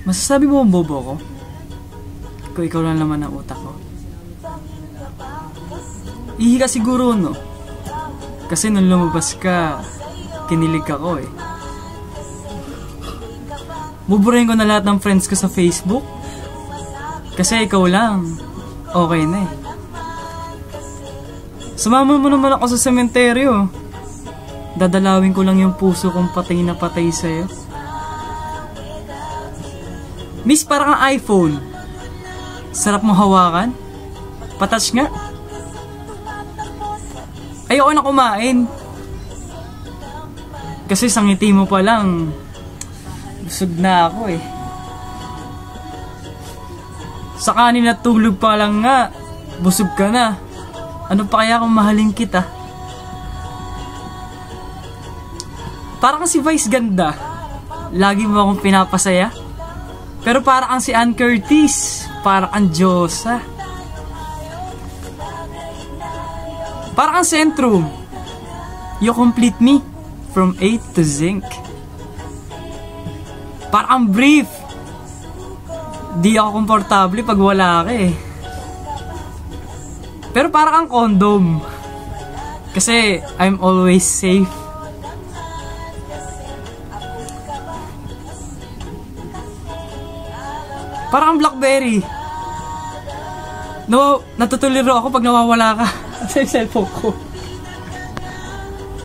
Masasabi mo ang bobo ko? Kung ikaw lang naman ang utak ko. Ihi ka siguro, no? Kasi nung lumabas ka, kinilig ako eh. Buburahin ko na lahat ng friends ko sa Facebook. Kasi ikaw lang, okay na eh. Sumama mo naman ako sa sementeryo. Dadalawin ko lang yung puso kong patay na patay sa'yo. Miss, parang kang iPhone. Sarap mo hawakan. Patouch nga. Ayoko na kumain. Kasi sa ngiti mo pa lang, busog na ako eh. Sa kanin at tulog pa lang nga, busog ka na. Ano pa kaya kung mahalin kita? Parang si Vice ganda. Lagi mo akong pinapasaya. Pero para kang si Ann Curtis, para kang Diyosa. Para kang Centrum. You complete me from A to Zinc. Para kang Brief. Di ako komportable pag wala ka eh. Pero para kang condom. Kasi I'm always safe. Parang Blackberry. No, natutuliro ako pag nawawala ka sa cellphone ko.